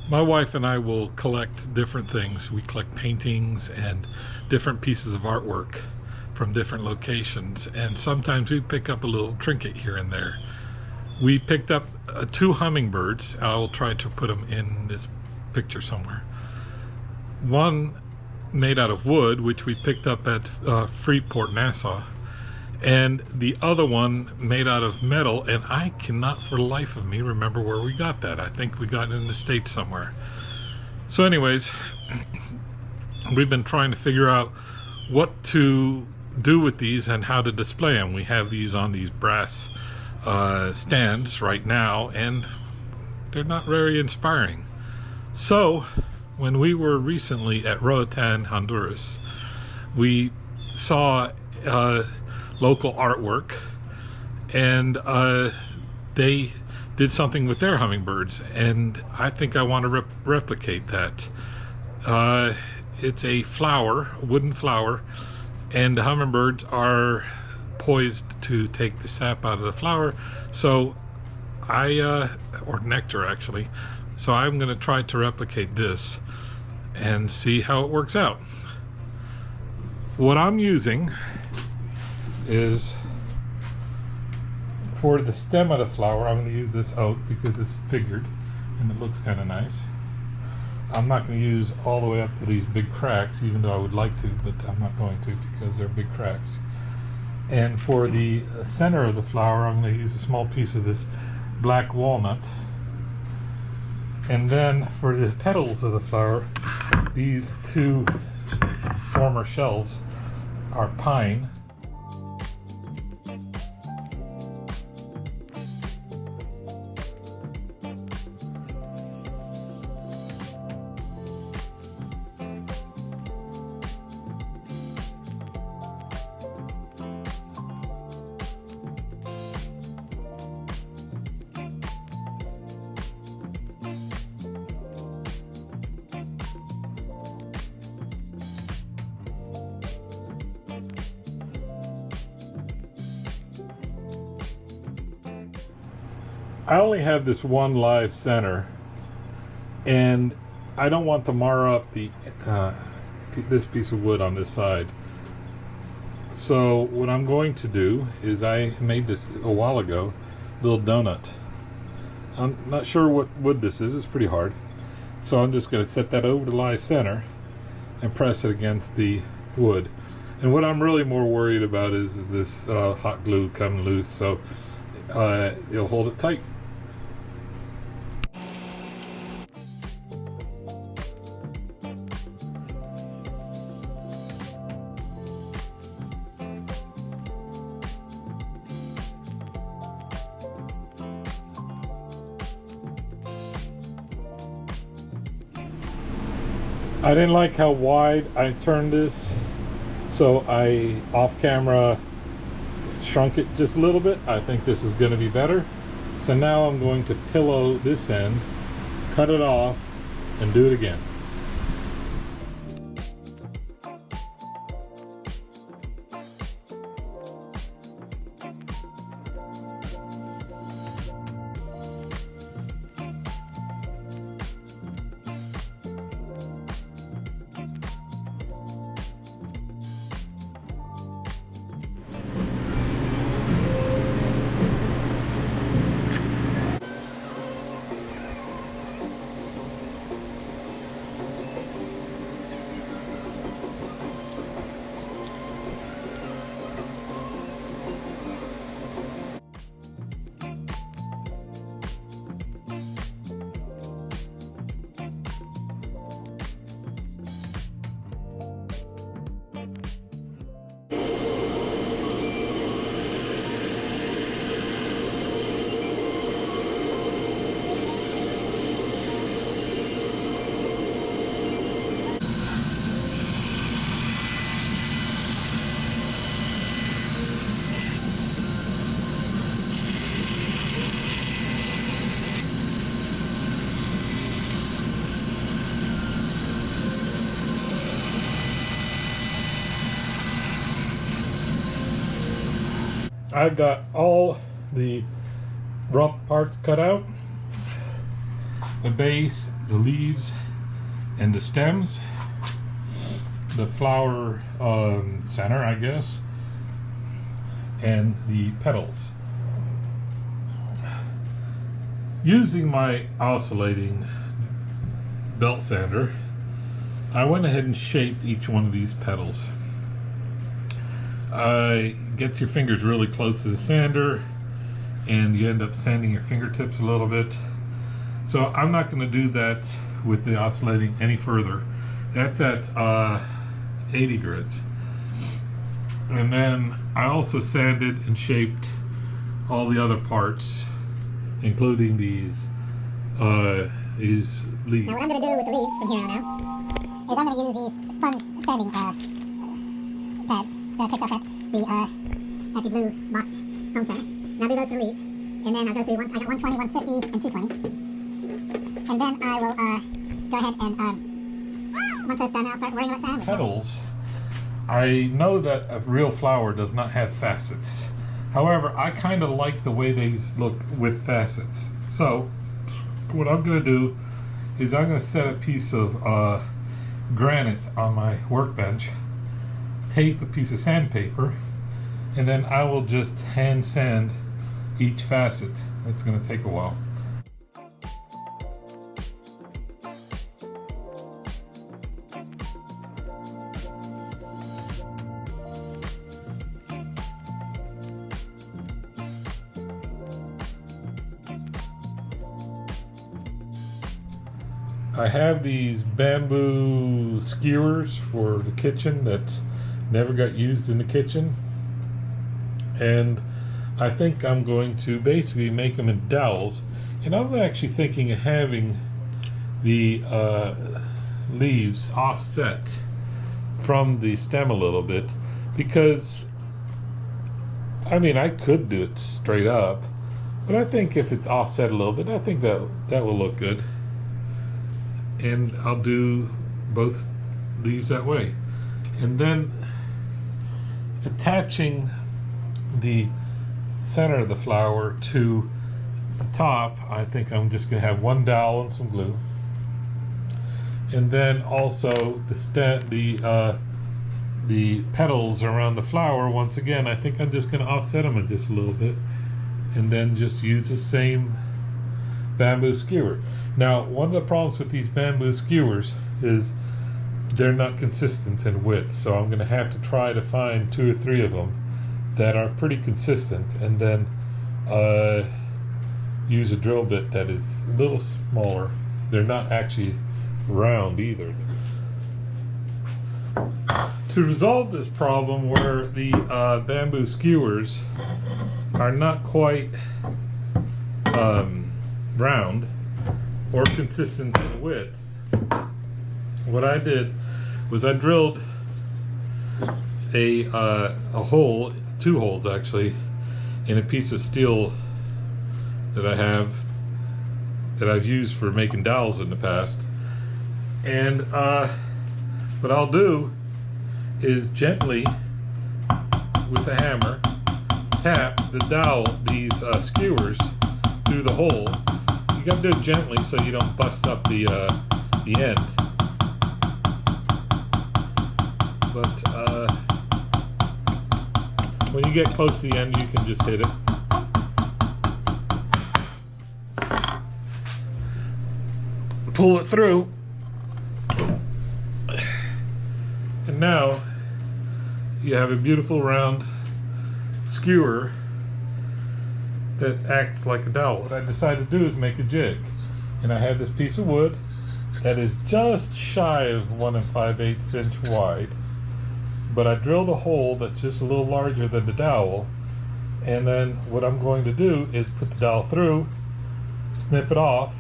My wife and I will collect different things. We collect paintings and different pieces of artwork from different locations, and sometimes we pick up a little trinket here and there. We picked up 2 hummingbirds. I will try to put them in this picture somewhere. One made out of wood, which we picked up at Freeport, Nassau, and the other one made out of metal, and I cannot for the life of me remember where we got that. I think we got it in the States somewhere. So anyways, we've been trying to figure out what to do with these and how to display them. We have these on these brass stands right now, and they're not very inspiring. So when we were recently at Roatan, Honduras, we saw local artwork, and they did something with their hummingbirds, and I think I want to replicate that. It's a flower, a wooden flower, and the hummingbirds are poised to take the sap out of the flower, so or nectar actually, so I'm going to try to replicate this and see how it works out. What I'm using is, for the stem of the flower, I'm going to use this oak because it's figured and it looks kind of nice. I'm not going to use all the way up to these big cracks, even though I would like to, but I'm not going to because they're big cracks. And for the center of the flower, I'm going to use a small piece of this black walnut. And then for the petals of the flower, these 2 former shelves are pine. I only have this one live center, and I don't want to mar up the this piece of wood on this side. So what I'm going to do is, I made this a while ago, little donut. I'm not sure what wood this is. It's pretty hard. So I'm just going to set that over the live center and press it against the wood. And what I'm really more worried about is this hot glue coming loose, so you'll hold it tight. I didn't like how wide I turned this, so I off camera shrunk it just a little bit. I think this is going to be better. So now I'm going to pillow this end, cut it off, and do it again. I've got all the rough parts cut out. The base the leaves and the stems, the flower center, I guess, and the petals. Using my oscillating belt sander, I went ahead and shaped each one of these petals. Get your fingers really close to the sander, and you end up sanding your fingertips a little bit. So I'm not going to do that with the oscillating any further. That's at 80 grids. And then I also sanded and shaped all the other parts, including these leaves. Now what I'm going to do with the leaves from here on out is I'm going to use these sponge sanding pads that I picked up at the Blue Box Home Center. And I'll do those for the leaves. And then I'll go through I got 120, 150, and 220. And then I will go ahead and once that's done, I'll start worrying about sand. Petals. I know that a real flower does not have facets. However, I kind of like the way these look with facets. So what I'm going to do is I'm going to set a piece of granite on my workbench, tape a piece of sandpaper, and then I will just hand sand each facet. It's going to take a while. I have these bamboo skewers for the kitchen that never got used in the kitchen, and I think I'm going to basically make them in dowels. And I'm actually thinking of having the leaves offset from the stem a little bit, because I mean, I could do it straight up, but I think if it's offset a little bit, I think that will look good. And I'll do both leaves that way. And then attaching the center of the flower to the top, I think I'm just going to have one dowel and some glue. And then also the petals around the flower, once again, I think I'm just going to offset them just a little bit, and then just use the same bamboo skewer. Now, one of the problems with these bamboo skewers is they're not consistent in width, so I'm going to have to try to find 2 or 3 of them that are pretty consistent, and then use a drill bit that is a little smaller. They're not actually round either. To resolve this problem where the bamboo skewers are not quite round or consistent in width, what I did was I drilled a hole, 2 holes actually, in a piece of steel that I've used for making dowels in the past. And what I'll do is gently with a hammer tap the dowel, these skewers, through the hole. You got to do it gently so you don't bust up the end. But when you get close to the end, you can just hit it. Pull it through. And now you have a beautiful round skewer that acts like a dowel. What I decided to do is make a jig. And I have this piece of wood that is just shy of 1 5/8 inch wide. But I drilled a hole that's just a little larger than the dowel. And then what I'm going to do is put the dowel through, snip it off,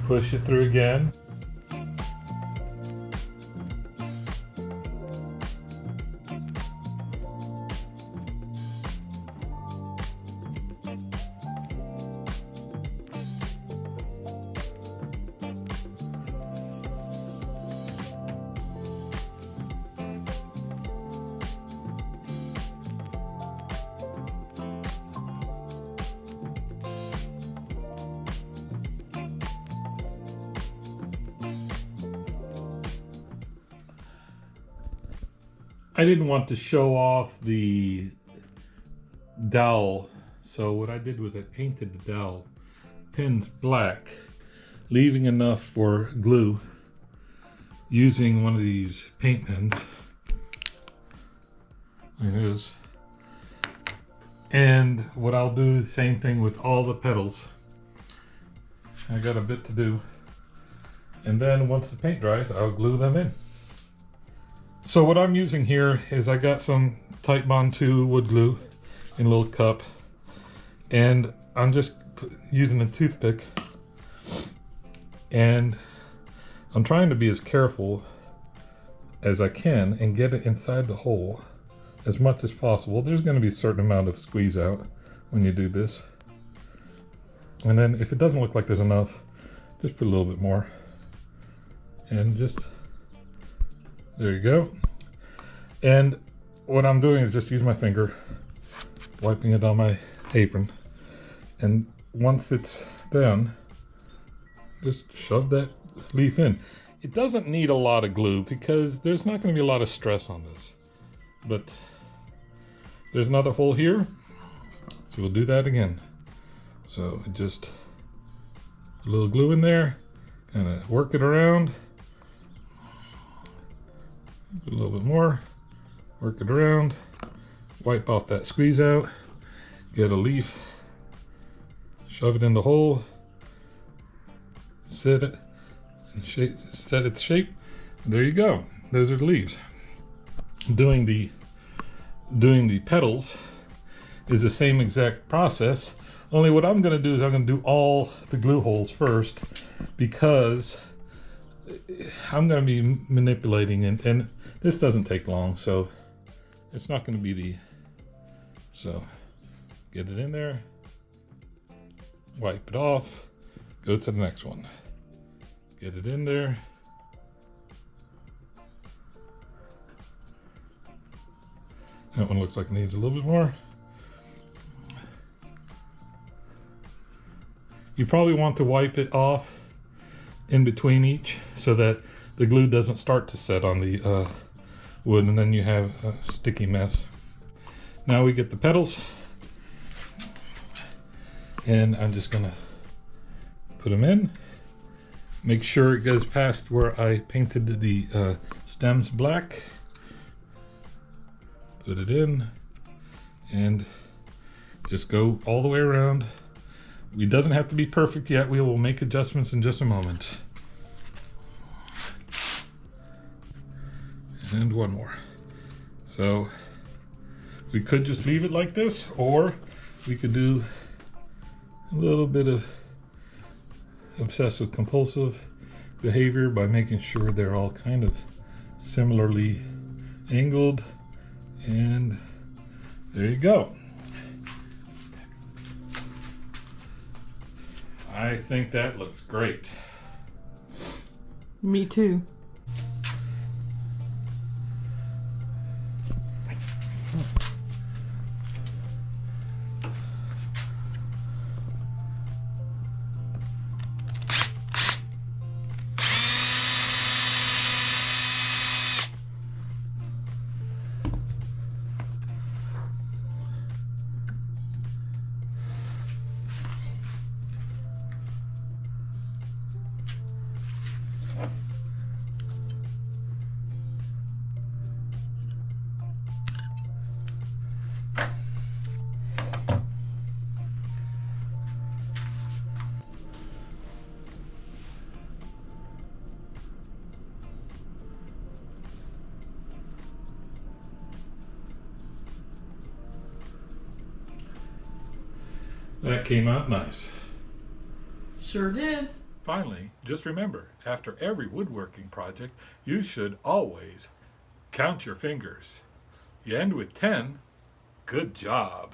push it through again. I didn't want to show off the dowel, so what I did was I painted the dowel pins black, leaving enough for glue using one of these paint pens like this. And what I'll do is the same thing with all the pedals. I got a bit to do, and then once the paint dries, I'll glue them in. So what I'm using here is I got some Type Bond 2 wood glue in a little cup, and I'm just using a toothpick, and I'm trying to be as careful as I can and get it inside the hole as much as possible. There's going to be a certain amount of squeeze out when you do this, and then if it doesn't look like there's enough, just put a little bit more, and just there you go. And what I'm doing is just use my finger, wiping it on my apron, and once it's done, just shove that leaf in. It doesn't need a lot of glue because there's not going to be a lot of stress on this, but there's another hole here, so we'll do that again. So just a little glue in there, kind of work it around, a little bit more, work it around, wipe off that squeeze out, get a leaf, shove it in the hole, set it and shape, set its shape. There you go. Those are the leaves. Doing the petals is the same exact process, only what I'm going to do is I'm going to do all the glue holes first, because I'm going to be manipulating it, and this doesn't take long, so it's not going to be so get it in there, wipe it off, go to the next one, get it in there, that one looks like it needs a little bit more. You probably want to wipe it off in between each so that the glue doesn't start to set on the wood, and then you have a sticky mess. Now we get the petals, and I'm just gonna put them in. Make sure it goes past where I painted the stems black. Put it in and just go all the way around. It doesn't have to be perfect yet. We will make adjustments in just a moment. And one more. So we could just leave it like this, or we could do a little bit of obsessive compulsive behavior by making sure they're all kind of similarly angled, and there you go. I think that looks great. Me too. That came out nice. Sure did. Finally, just remember, after every woodworking project, you should always count your fingers. You end with 10, good job.